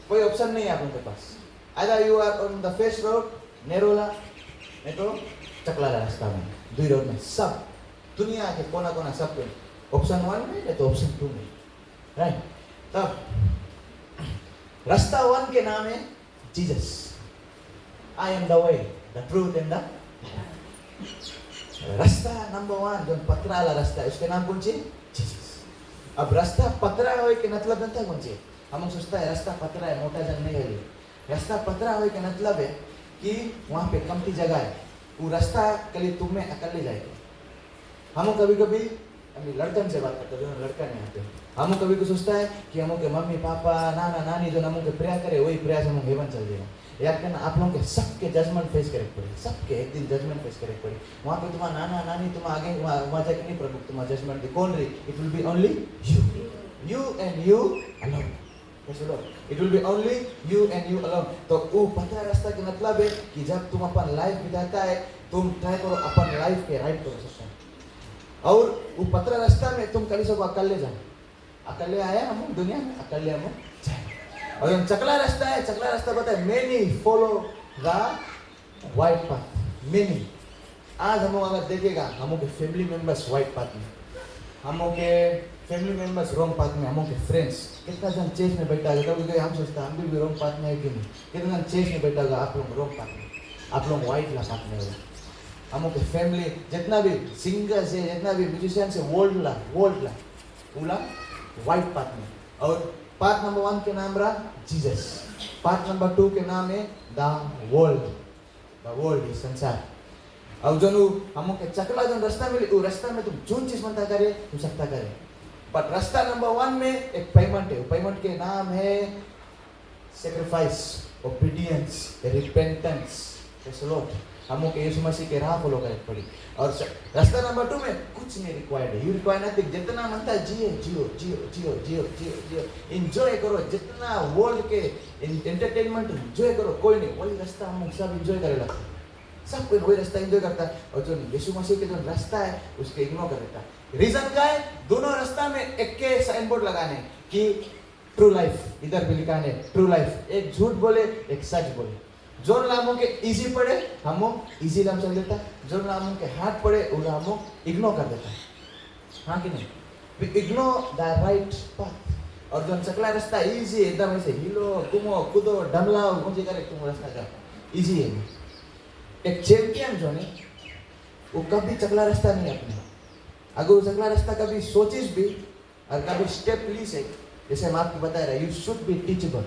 कोई ऑप्शन नहीं है आप उनके पास। आधा you are on the face road, नेरोला, नहीं तो चकला रास्ता में, दुई रोड में, सब दुनिया के कोना कोना सब कोई ऑप्शन 1 में, नहीं तो ऑप्शन 2 में, राइट। तब रास्ता 1 के नाम है Jesus. I am the way, the truth and the रास्ता नंबर 1 जो पतरा वाला रास्ता है, उसके नाम कौन सी? जीसस। अब रास्ता पतरा हो के मतलब जनता कौन सी? हम सोचता है रास्ता पतरा है, मोटा जन नहीं है। रास्ता पतरा हो के मतलब है कि वहाँ पे कमती जगह है, वो रास्ता कल तुम्हें अकेले जाएगा। हम कभी कभी लड़कन से बात करते जो लड़का नहीं आते, हम कभी को सोचता है कि हम के मम्मी पापा नाना नानी जो हम के प्रेयर करे वही प्रेयर से हम हेवन चल जाएगा। यार कहना आप लोगों के सबके जजमेंट फेस करे पड़े, सबके एक दिन जजमेंट फेस करे पड़े। वहाँ पे तुम्हारा नाना नानी तुम आगे वहाँ जाके नहीं प्रभु तुम्हारा जजमेंट दी कौन रही? It will be only you and you alone. It will be only you and you alone. तो वो पता रास्ता के मतलब है कि जब तुम अपन लाइफ बिताता है, तुम ट्राई करो अपन लाइफ के राइट करो सिस्टम। और वो पतरा रास्ता में तुम कभी सब अकेले जाओ, अकेले आया हम दुनिया में, अकेले हम जाए। और जो चकला रास्ता है, चकला रास्ता बताए many follow the white path, many. आज हम अगर देखेगा हम के फैमिली मेंबर्स वाइट पाथ में, हम के फैमिली मेंबर्स रॉन्ग पाथ में, हम के फ्रेंड्स कितना जन चेस में बैठा होगा, क्योंकि हम सोचते हैं हम भी रॉन्ग पाथ में है कि नहीं। कितना जन चेस में बैठा होगा, आप लोग रॉन्ग पाथ में, आप लोग वाइट ला पाथ में होगा। हम के फैमिली जितना भी सिंगर्स है, जितना भी म्यूजिशियन है, वर्ल्ड ला पूरा वाइट पाथ में। और पाथ नंबर 1 के नाम रहा जीसस, पाथ नंबर 2 के नाम है द वर्ल्ड संसार। और जो हम के चकला जो रास्ता मिले, वो रास्ता में तुम जो चीज बनता करे तुम सकता करे। बट रास्ता नंबर 1 में एक पेमेंट है, पेमेंट के नाम है सैक्रिफाइस, ओबीडियंस, रिपेंटेंस। हम के यीशु मसीह के राह फॉलो करे पड़ी। और रास्ता नंबर 2 में कुछ नहीं रिक्वायर्ड है, यू रिक्वायर नथिंग। जितना मनता है जियो जियो जियो जियो जियो जियो जियो, एंजॉय करो, जितना वर्ल्ड के एंटरटेनमेंट एंजॉय करो, कोई नहीं। वही रास्ता हम सब एंजॉय करेगा, सब कोई वही रास्ता एंजॉय करता है। और जो यीशु मसीह के जो रास्ता है उसके इग्नोर कर देता है। रीजन क्या है? दोनों रास्ता में एक के साइन बोर्ड लगाने कि ट्रू लाइफ, इधर भी लिखा है ट्रू लाइफ। एक झूठ बोले एक सच बोले। जो नामों के इजी पड़े हम इजी नाम चल देता, जो नामों के हार्ड पड़े वो नामों इग्नोर कर देता। हाँ कि नहीं? We ignore the right path. और जो चकला रास्ता इजी है, एकदम ऐसे हिलो घूमो कूदो डमलाओ मुझे करे तुम रास्ता का इजी है। एक चैंपियन जो नहीं वो कभी चकला रास्ता नहीं अपने, अगर वो चकला रास्ता कभी सोचिस भी और कभी स्टेप ली से, जैसे हम आपको बता रहे, यू शुड बी टीचेबल।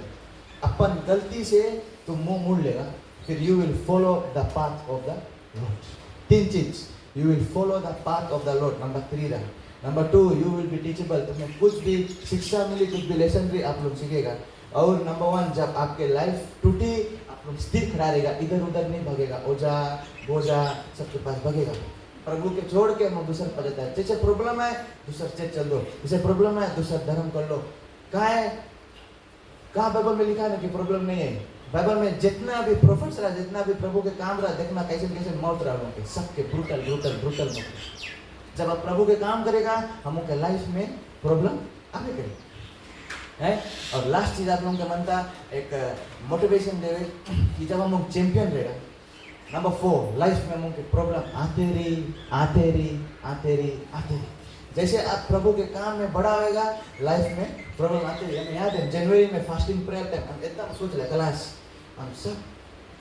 अपन गलती से तुम मुंह मोड़ लेगा, फिर you will follow the path of the Lord. 3 चीज, you will follow the path of the Lord. Number 3 रहा। Number 2 you will be teachable, तुम्हें कुछ भी शिक्षा मिली, कुछ भी लेसन भी आप लोग सीखेगा। और नंबर 1 जब आपके लाइफ टूटी, आप लोग स्थिर खड़ा रहेगा, इधर उधर नहीं भागेगा, ओझा बोझा सबके पास भागेगा। प्रभु के छोड़ के हम दूसरा पद देता है। जैसे प्रॉब्लम है दूसरा चेक चल दो, जैसे प्रॉब्लम है दूसरा धर्म कर लो। कहाँ बाइबल में लिखा है ना कि प्रॉब्लम नहीं है? बाइबल में जितना भी प्रोफेट्स रहा, जितना भी प्रभु के काम रहा, देखना कैसे कैसे मौत रहा उनके, सबके ब्रूटल ब्रूटल ब्रूटल मौत। जब आप प्रभु के काम करेगा, हम के लाइफ में प्रॉब्लम आगे करेगा है। और लास्ट चीज आप लोगों के मन का एक मोटिवेशन देवे कि जब हम लोग चैंपियन रहेगा, नंबर 4 लाइफ में हम लोग प्रॉब्लम आते रही। जैसे आप प्रभु के काम में बड़ा होएगा, लाइफ में प्रॉब्लम आते रही। हमें याद है जनवरी में फास्टिंग प्रेयर टाइम हम एकदम सोच रहे क्लास, हम सब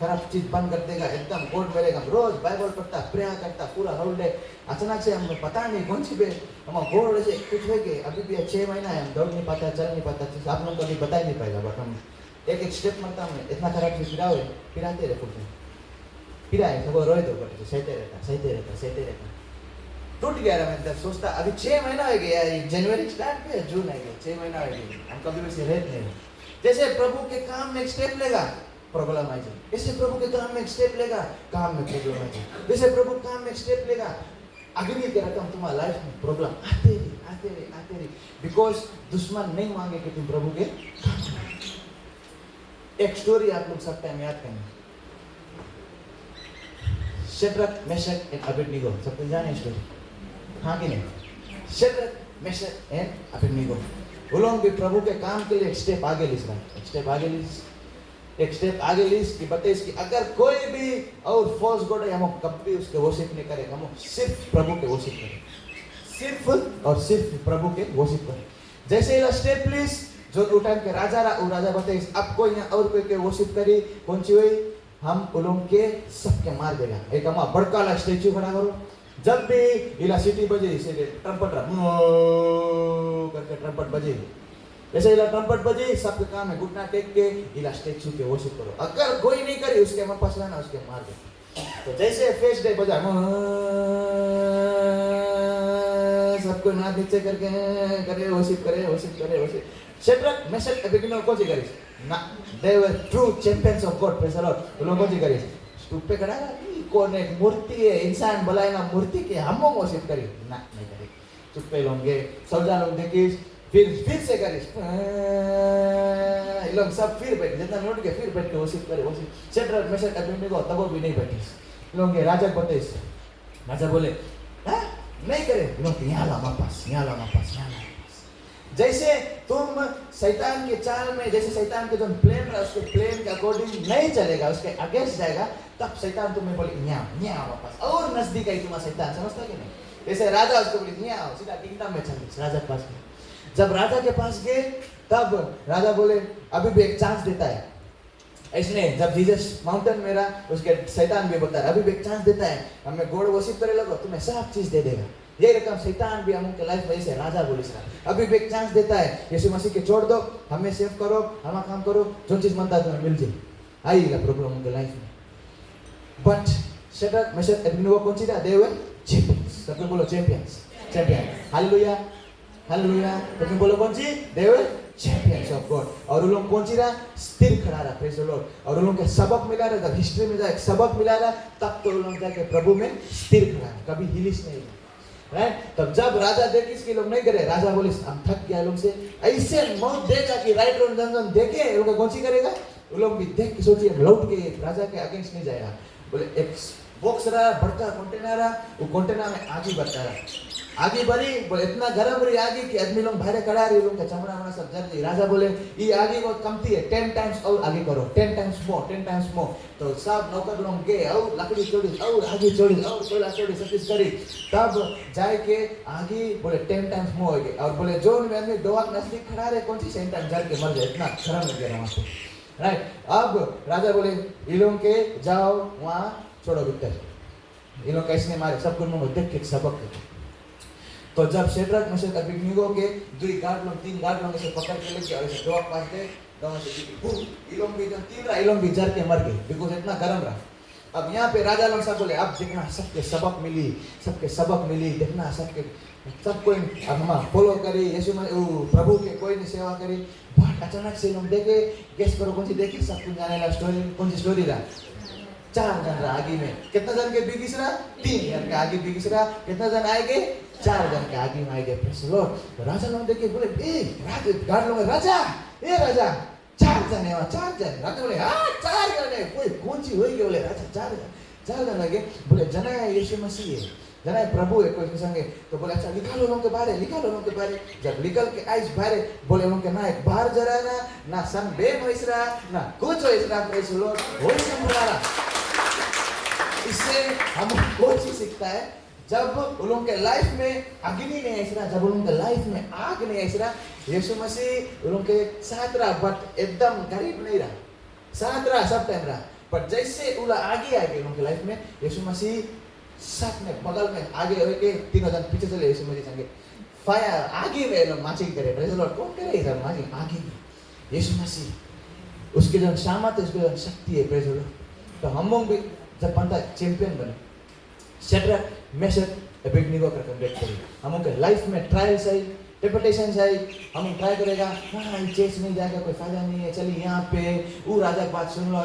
खराब चीज बंद कर देगा, एकदम कोर्ट मिलेगा, रोज बाइबल पढ़ता प्रेयर करता पूरा होल डे। अचानक से हमें पता नहीं कौन सी पे हम गोड़ से कुछ है कि अभी भी 6 महीना है, हम दौड़ नहीं पाता, चल नहीं पाता। आप लोगों को अभी बता ही नहीं पाएगा, बट हम एक स्टेप मरता हमने इतना खराब चीज फिराते रहे फुट फिरा है, सब रोए दो बट सहते रहता टूट गया। मैं तब सोचता अभी 6 महीना हो गया, जनवरी स्टार्ट किया, जून आ गया, 6 महीना हो गया, हम कभी वैसे रहते नहीं। जैसे प्रभु के काम में एक स्टेप लेगा, प्रॉब्लम आ जाए। जैसे प्रभु के काम में एक स्टेप लेगा, काम में प्रॉब्लम आ जाए। जैसे प्रभु काम में एक स्टेप लेगा, अग्नि के रकम तुम्हारा लाइफ में प्रॉब्लम आते रही। बिकॉज दुश्मन नहीं मांगे कि तुम प्रभु के काम करो। एक स्टोरी आप लोग सब टाइम याद करेंगे, शेड्रक मेशक एंड अबेदनीगो, सब कुछ जाने स्टोरी, हाँ कि नहीं? शेड्रक मेशक एंड अबेदनीगो वो लोग भी प्रभु के काम के लिए एक स्टेप आगे लीस कि बताइए कि अगर कोई भी और फॉल्स गॉड है, हम कभी उसके वर्शिप नहीं करें, हम सिर्फ प्रभु के वर्शिप करें, सिर्फ और सिर्फ प्रभु के वर्शिप करें। जैसे ये स्टेप लीस जो उठान के राजा रहा, वो राजा बताइए अब कोई यहाँ और कोई के वर्शिप करी, कौन सी हुई, हम उलों के सबके मार देगा। एक हम बड़का वाला स्टेचू खड़ा करो, जब भी इला सिटी बजे ट्रम्पट करके ट्रम्पट बजे, जैसे इला ट्रम्पट बजे सबके काम है घुटना टेक के इला स्टेचू के वर्शिप करो। अगर कोई नहीं करे उसके मन पास लाना, उसके मार दे। तो जैसे फेस्ट डे बजा सबको नाथ नीचे करके करे वर्शिप। शेड्रक मेशक अबेदनीगो कौन सी करी ना, they were true champions of God, praise the Lord. वो लोग कौन सी करी स्तूप पे खड़ा है, कौन एक मूर्ति है, इंसान बनाए ना मूर्ति के, हम वर्शिप करी ना, नहीं करी। चुप पे लोगे सौजा लोग देखी, फिर से करी, लोग सब फिर बैठे, जितना नोट के फिर बैठ के वर्शिप करे। शेड्रक मेशक अबेदनीगो तब भी नहीं बैठे। लोग राजा बताइए, राजा बोले नहीं करे, लोग यहाँ ला वापस। जैसे तुम शैतान के चाल में, जैसे शैतान के जो प्लेन रहा उसके प्लेन के अकॉर्डिंग नहीं चलेगा, उसके अगेंस्ट जाएगा, तब शैतान तुम्हें बोले यहाँ वापस, और नजदीक आई तुम्हारा शैतान, समझता कि नहीं? जैसे राजा उसको बोले यहाँ सीधा किंगडम में चल, राजा के पास गए। जब राजा के पास गए तब राजा बोले अभी भी एक चांस देता है। इसने जब जीसस माउंटेन में रहा, उसके शैतान भी बोलता है अभी भी एक चांस देता है, हमें गॉड वर्शिप करे लगो तुम्हें सब चीज दे देगा। ये रकम शैतान भी हम के लाइफ में ऐसे राजा बोले अभी भी एक चांस देता है, यीशु मसीह के छोड़ दो, हमें सेव करो, हमारा काम करो, जो चीज मनता है तुम्हें मिल जाए। आई ला प्रॉब्लम उनके लाइफ में। बट शेड्रक मेशक अबेदनीगो कौन सी था? दे वर चैंपियंस। सबने बोलो चैंपियंस। हालेलुया। सबने बोलो कौन सी? दे वर चैंपियंस ऑफ गॉड। और उन लोग कौन सी रहा? स्थिर खड़ा रहा, प्रेज द लॉर्ड। और उन लोग के सबक मिला रहा, जब हिस्ट्री में जाए सबक मिला रहा, तब तो उन लोग जाके प्रभु में स्थिर खड़ा, कभी हिलिस नहीं, राइट? तब जब राजा देखे इसके लोग नहीं करे, राजा बोले हम थक गया लोग से, ऐसे मौत देगा कि राइट रोड जन देखे लोग कौन सी करेगा। वो लोग भी देख के सोचिए लौट के राजा के अगेंस्ट नहीं जाएगा। बोले एक बॉक्स रहा, बड़का कंटेनर रहा, वो कंटेनर में आगे बढ़ता रहा, आगे बढ़ी, बोले इतना गर्म रही आगे कि आदमी लोग बाहर खड़ा रही, लोग का चमड़ा वमड़ा सब जल रही। राजा बोले ये आगे बहुत कमती है, 10 टाइम्स और आगे करो, 10 टाइम्स मोर। तो सब नौकर लोग गए और लकड़ी चोड़ी और आगे चोड़ी और कोयला चोड़ी सब चीज करी, तब जाए के आगे बोले 10 टाइम्स मोर हो गए। और बोले जो आदमी डोक नजदीक खड़ा रहे, कौन सी सेंट टाइम जल के मर जाए, इतना खराब लग गया वहां पे, राइट? अब राजा बोले ये लोग के जाओ वहां छोड़ो भीतर, ये लोग कैसे मारे, सब कुछ देख के सबक। तो जब शेड्रक मेशक अबेदनीगो के 3 गार्ड लोग ऐसे पकड़ के लेके और ऐसे डॉग पास दे, डॉग से ये लोग भी जो 3 रहा, ये लोग भी जर के मर गए, बिकॉज इतना गर्म रहा। अब यहाँ पे राजा लोग सब बोले अब देखना सबके सबक मिली, देखना सब कोई अब हम फॉलो करे यीशु प्रभु के, कोई नहीं सेवा करी। बट अचानक से लोग देखे, गेस करो कौन सी देखी, सब कुछ जाने वाला स्टोरी, कौन सी स्टोरी रहा? 4 जन रहा आगे में, कितना जन के बिगिस रहा? 3 जन के आगे बिगिस रहा, कितना जन आएंगे? 4 जन के आगे में आएंगे, प्रेज द लॉर्ड। राजा लोग देखे बोले गार्ड लोग राजा 4 जन है वहाँ, 4 जन। राजा बोले हाँ 4 जन है, कोई कौन सी हुई? बोले राजा 4 जन लगे। बोले जना है यीशु मसीह है, जना है प्रभु है, कोई संगे। तो बोले अच्छा निकालो लोगों के बारे। जब निकल के आइस बाहर, बोले लोगों के ना एक बाहर जरा ना सन बेन हो रहा, ना कुछ हो रहा, प्रेज द लॉर्ड, हो रहा। इससे हम बहुत चीज सीखता है, जब उन लोगों के लाइफ में अग्नि नहीं ऐसा रहा, जब उन लोगों के लाइफ में आग नहीं ऐसा रहा, यीशु मसीह उन लोगों के साथ रहा, बट एकदम गरीब नहीं रहा, साथ रहा, सब टाइम रहा। पर जैसे उला आगे आ गए उन लोगों के लाइफ में, यीशु मसीह साथ में बगल में आगे होके 3 जन पीछे चले यीशु मसीह संगे, फायर आगे में लोग मार्चिंग करे, प्रेज द लॉर्ड। कौन करे इधर मार्चिंग? आगे में यीशु मसीह, उसके जो सामर्थ है, उसके जो शक्ति है, प्रेज द लॉर्ड। तो हम लोग भी जब बनता चैंपियन बने, शेड्रक मेशक अबेदनीगो का कंप्लीट करी, हम लोग के लाइफ में ट्रायल्स आई, टेम्पटेशन आई, हम ट्राई करेगा, हाँ चर्च नहीं जाएगा कोई फायदा नहीं है, चलिए यहाँ पे वो राजा की बात सुन लो,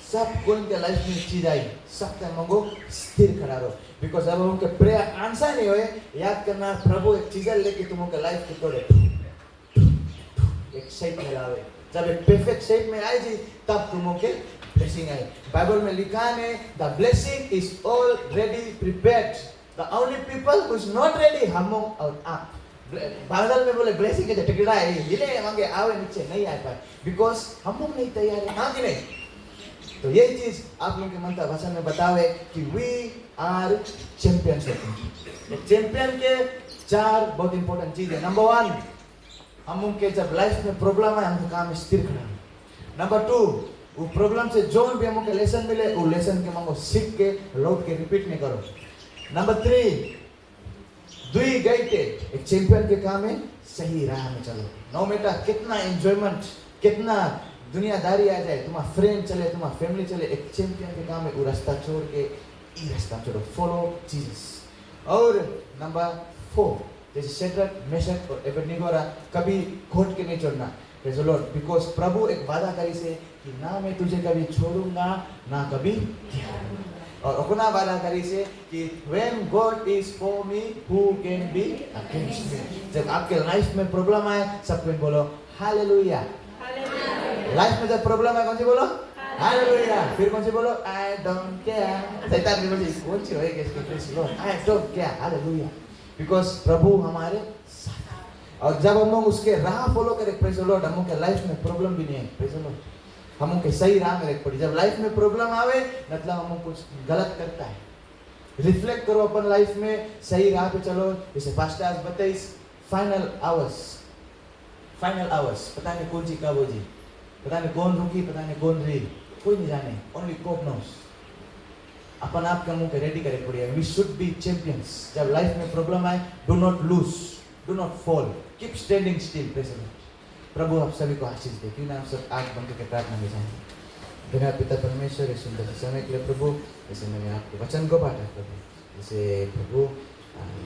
सब कोई इनके लाइफ में चीज आई, सब टाइम मंगो स्थिर खड़ा रहो, बिकॉज अब उनके प्रेयर आंसर नहीं हुए, याद करना प्रभु एक चीज लेके तुमको लाइफ के तोड़े एक शेप में लावे, जब एक परफेक्ट शेप में आएगी तब तुमको ब्लेसिंग आई। बाइबल में लिखा है the blessing is already prepared, the only people who is not ready हम और आप। बाइबल में बोले ब्लेसिंग के टिकड़ा है ये मांगे आवे नीचे नहीं आ पाए, बिकॉज हम नहीं तैयार है, हाँ कि नहीं। तो यही चीज आप लोगों के मन का वचन में बतावे कि वी आर चैंपियंस। चैंपियन के 4 बहुत इंपॉर्टेंट चीज है। नंबर 1, हम उनके जब लाइफ में प्रॉब्लम है हमको काम स्थिर करना। नंबर 2, वो प्रॉब्लम से जो भी हमको लेसन मिले वो लेसन के हमको सीख के लौट के रिपीट नहीं करो। नंबर 3, दुई गई थे एक चैंपियन के काम है सही राह में चलो, नो मैटर कितना एंजॉयमेंट कितना दुनियादारी आ जाए, तुम्हारा फ्रेंड चले तुम्हारा फैमिली चले, एक चैंपियन के काम है वो रास्ता छोड़ के ये रास्ता छोड़ो, फॉलो जीसस। और नंबर 4, जैसे शेड्रक मेशक और अबेदnego कभी खोट के नहीं छोड़ना, प्रेज़ द लॉर्ड, बिकॉज प्रभु एक वादा करी से कि ना मैं तुझे कभी छोड़ूंगा ना कभी त्यागूंगा, और अपना वादा करी से कि when God is for me who can be against me। जब आपके लाइफ में प्रॉब्लम आए सब कोई बोलो हालेलुया। लाइफ में जब प्रॉब्लम है कौन सी बोलो हालेलुया, फिर कौन सी बोलो आई डोंट केयर। शैतान की बोली कौन सी होएगी इसकी, praise the Lord, I don't care, hallelujah, because प्रभु हमारे साथ। और जब हम उसके राह फॉलो करें, प्रेज़ द लॉर्ड, हम के लाइफ में प्रॉब्लम भी नहीं है, प्रेज़ द लॉर्ड, हम उनके सही राह में रख पड़ी। जब लाइफ में प्रॉब्लम आवे मतलब हम कुछ गलत करता है, रिफ्लेक्ट करो अपन लाइफ में, सही राह पे चलो। जैसे पास्टर्स बताइए फाइनल आवर्स, पता नहीं कौन सी कब हो जी, पता नहीं कौन रुकी, पता नहीं कौन रही, कोई नहीं जाने, ओनली गॉड नोस। अपन आप का मुंह के रेडी करे पड़ी है। We should be champions. जब लाइफ में प्रॉब्लम आए, do not lose, do not fall, keep standing still. Praise the Lord. प्रभु आप सभी को आशीष दे। क्यों ना आप सब आंख बंद करके प्रार्थना में जाएंगे। धन्यवाद पिता परमेश्वर इस सुंदर समय के लिए प्रभु, जैसे मैंने आपके वचन को बांटा प्रभु, जैसे प्रभु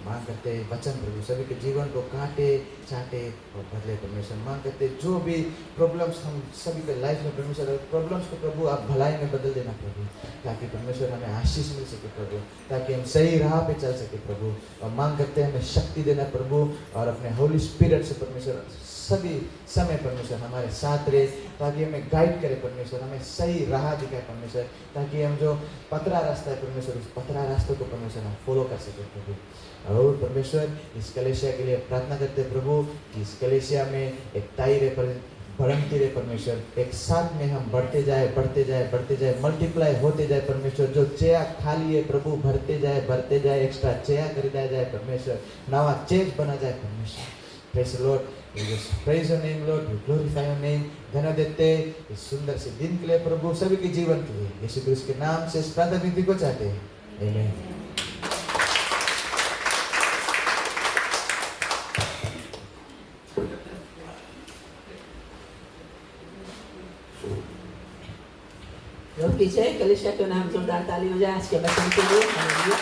मांग करते वचन प्रभु सभी के जीवन को काटे चाटे और बदले परमेश्वर। मांग करते जो भी प्रॉब्लम्स हम सभी के लाइफ में परमेश्वर, प्रॉब्लम्स को प्रभु आप भलाई में बदल देना प्रभु, ताकि परमेश्वर हमें आशीष मिल सके प्रभु, ताकि हम सही राह पे चल सके प्रभु। और मांग करते हैं हमें शक्ति देना प्रभु, और अपने होली स्पिरिट से परमेश्वर सभी समय परमेश्वर हमारे साथ रहे, ताकि हमें गाइड करे परमेश्वर, हमें सही राह दिखाए परमेश्वर, ताकि हम जो पतरा रास्ता है परमेश्वर उस पतरा रास्ते को परमेश्वर हम फॉलो कर सके प्रभु। और परमेश्वर इस कलेशिया के लिए प्रार्थना करते प्रभु कि इस कलेशिया में एक ताई रे बढ़ती रहे परमेश्वर, एक साथ में हम बढ़ते जाए, मल्टीप्लाई होते जाए परमेश्वर। जो चेया खाली है प्रभु भरते जाए, एक्स्ट्रा चेया कर दिया जाए परमेश्वर, नवा चेज बना जाए परमेश्वर। Praise the Lord. We just praise your name, Lord. We glorify your name. धन्यवाद देते इस सुंदर से दिन के लिए प्रभु, सभी के जीवन के लिए यीशु क्रिस्त के नाम से इस प्रार्थना विधि को चाहते हैं। आमीन। लोग पीछे कलिशा के नाम जोरदार ताली हो जाए आज के वचन के लिए। हालेलुया।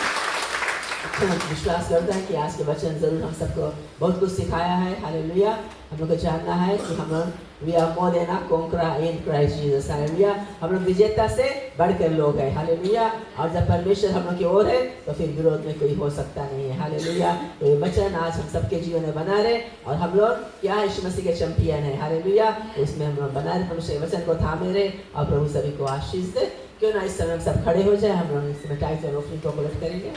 विश्वास करता है कि आज के वचन जरूर हम सबको बहुत कुछ सिखाया है। हालेलुया। हम लोग को जानना है कि हम लोग we are more than a conqueror in Christ Jesus. Hallelujah. हम लोग विजेता से बढ़कर लोग हैं। हालेलुया। और जब परमेश्वर हम लोग की ओर है तो फिर विरोध में कोई हो सकता नहीं है। हालेलुया। तो ये वचन आज हम सबके जीवन में बना रहे, और हम लोग क्या है, यीशु मसीह के चैंपियन है। हालेलुया। उसमें हम लोग बना रहे, परमेश्वर के वचन को थामे रहे, और प्रभु सभी को आशीष दे। क्यों ना इस समय सब खड़े हो जाए, हम लोग इसमें टाइट और ऑफरिंग को कलेक्ट करेंगे।